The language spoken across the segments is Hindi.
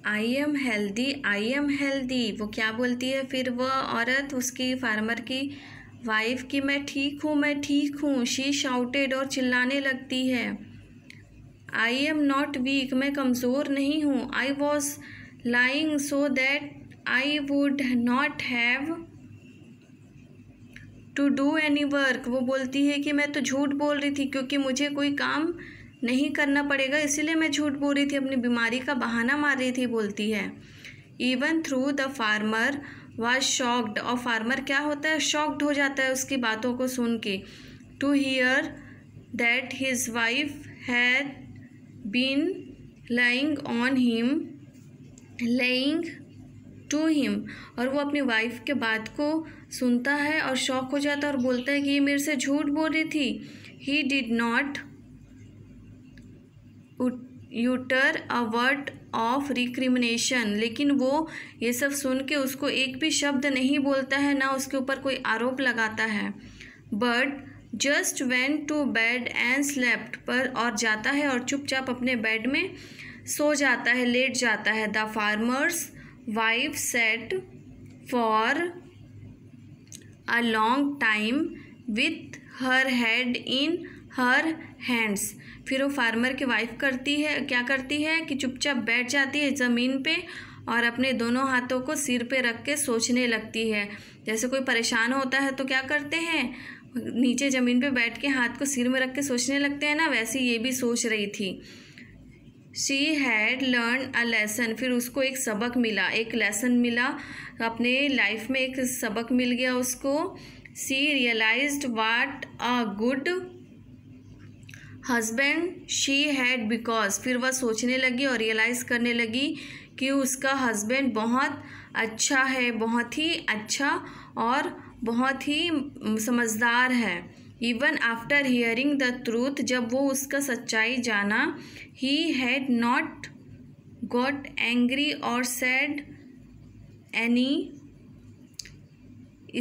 I am healthy. वो क्या बोलती है फिर वह औरत उसकी फार्मर की वाइफ की मैं ठीक हूँ। शी शाउटेड और चिल्लाने लगती है। आई एम नॉट वीक, मैं कमज़ोर नहीं हूँ। I was lying so that I would not have to do any work. वो बोलती है कि मैं तो झूठ बोल रही थी क्योंकि मुझे कोई काम नहीं करना पड़ेगा, इसीलिए मैं झूठ बोल रही थी, अपनी बीमारी का बहाना मार रही थी, बोलती है। Even through the farmer was shocked, और फार्मर क्या होता है, शॉक्ड हो जाता है उसकी बातों को सुन के। To hear that his wife had been lying on him, laying to him, और वो अपनी वाइफ के बात को सुनता है और शॉक हो जाता है और बोलता है कि ये मेरे से झूठ बोल रही थी। He did not utter a word of recrimination, लेकिन वो ये सब सुन के उसको एक भी शब्द नहीं बोलता है, ना उसके ऊपर कोई आरोप लगाता है। But just went to bed and slept, पर और जाता है और चुपचाप अपने बेड में सो जाता है, लेट जाता है। The farmer's wife sat for a long time with her head in her hands, फिर वो फार्मर की वाइफ क्या करती है कि चुपचाप बैठ जाती है ज़मीन पे और अपने दोनों हाथों को सिर पे रख के सोचने लगती है। जैसे कोई परेशान होता है तो क्या करते हैं, नीचे ज़मीन पे बैठ के हाथ को सिर में रख के सोचने लगते हैं ना, वैसे ये भी सोच रही थी। She had learn a lesson, फिर उसको एक सबक मिला, एक लेसन मिला, अपने लाइफ में एक सबक मिल गया उसको। She realised what a good husband she had because, फिर वह सोचने लगी और रियलाइज़ करने लगी कि उसका हस्बैंड बहुत अच्छा है, बहुत ही अच्छा और बहुत ही समझदार है। Even after hearing the truth, जब वो उसका सच्चाई जाना, he had not got angry और सैड एनी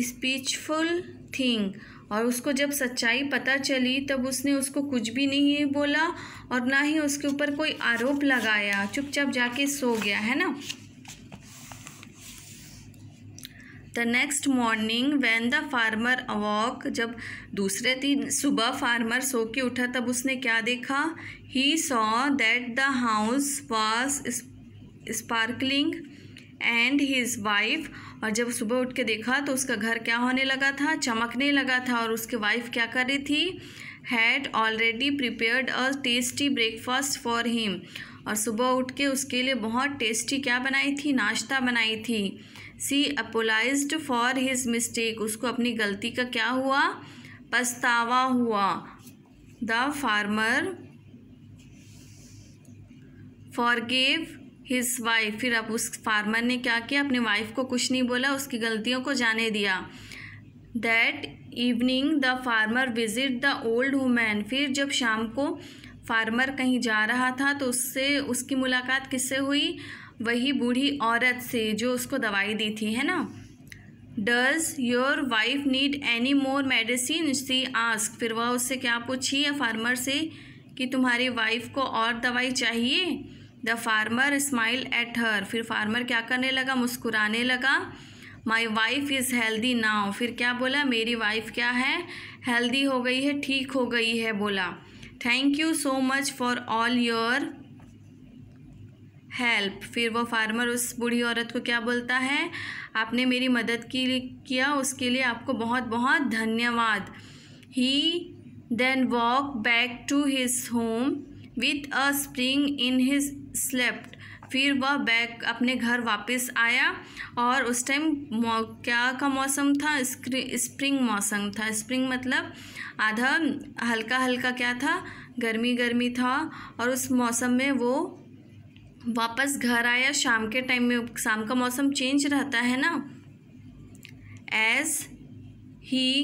स्पीचफुल थिंग, और उसको जब सच्चाई पता चली तब उसने उसको कुछ भी नहीं बोला और ना ही उसके ऊपर कोई आरोप लगाया, चुपचाप जाके सो गया, है ना। The next morning when the farmer awoke, जब दूसरे दिन सुबह फार्मर सो के उठा तब उसने क्या देखा, he saw that the house was sparkling and his wife, और जब सुबह उठ के देखा तो उसका घर क्या होने लगा था, चमकने लगा था, और उसकी वाइफ क्या कर रही थी, had already prepared a tasty breakfast for him, और सुबह उठ के उसके लिए बहुत टेस्टी क्या बनाई थी, नाश्ता बनाई थी। सी अपोलाइज्ड फॉर हिज मिस्टेक, उसको अपनी गलती का क्या हुआ, पछतावा हुआ। The farmer forgive his wife, फिर अब उस फार्मर ने क्या किया, अपने वाइफ को कुछ नहीं बोला, उसकी गलतियों को जाने दिया। That evening the farmer visit the old women, फिर जब शाम को फार्मर कहीं जा रहा था तो उसकी मुलाकात किससे हुई, वही बूढ़ी औरत से जो उसको दवाई दी थी, है ना। Does your wife need any more medicine, see ask, फिर वह उससे क्या पूछी है फार्मर से कि तुम्हारी वाइफ को और दवाई चाहिए। The farmer smile at her, फिर फार्मर क्या करने लगा, मुस्कुराने लगा। My wife is healthy now, फिर क्या बोला, मेरी वाइफ क्या है, हेल्दी हो गई है, ठीक हो गई है, बोला। Thank you so much for all your help, फिर वो फार्मर उस बूढ़ी औरत को क्या बोलता है, आपने मेरी मदद किया उसके लिए आपको बहुत बहुत धन्यवाद। He then walk back to his home with a spring in his step, फिर वह बैक अपने घर वापस आया और उस टाइम क्या का मौसम था, स्प्रिंग मौसम था। स्प्रिंग मतलब आधा हल्का हल्का क्या था, गर्मी गर्मी था, और उस मौसम में वो वापस घर आया शाम के टाइम में, शाम का मौसम चेंज रहता है ना। As he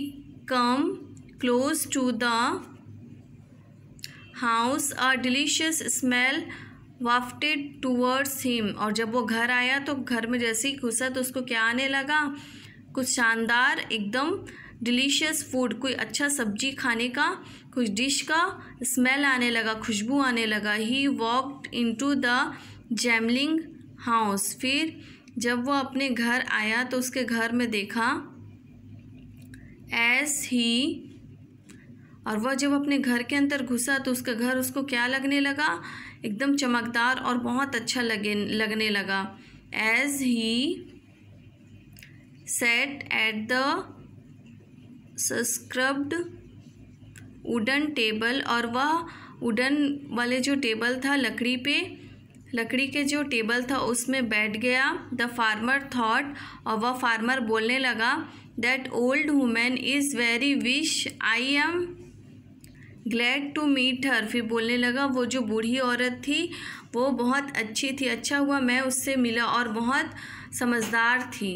come close to the house a delicious smell wafted towards him, और जब वो घर आया तो घर में जैसे ही घुसा तो उसको क्या आने लगा, कुछ शानदार एकदम डिलीशियस फूड, कोई अच्छा सब्जी खाने का, कुछ डिश का स्मेल आने लगा, खुशबू आने लगा। ही वॉक्ड इनटू द जैमलिंग हाउस। फिर जब वो अपने घर आया तो उसके घर में देखा एज ही, और वह जब अपने घर के अंदर घुसा तो उसका घर उसको क्या लगने लगा, एकदम चमकदार और बहुत अच्छा लगने लगा। As he sat at the scrubbed wooden table, और वह वुडन वाले जो टेबल था लकड़ी के जो टेबल था उसमें बैठ गया। द फार्मर थॉट, और वह फार्मर बोलने लगा, that old women is very wish I am glad to meet her. फिर बोलने लगा वो जो बूढ़ी औरत थी वो बहुत अच्छी थी, अच्छा हुआ मैं उससे मिला और बहुत समझदार थी।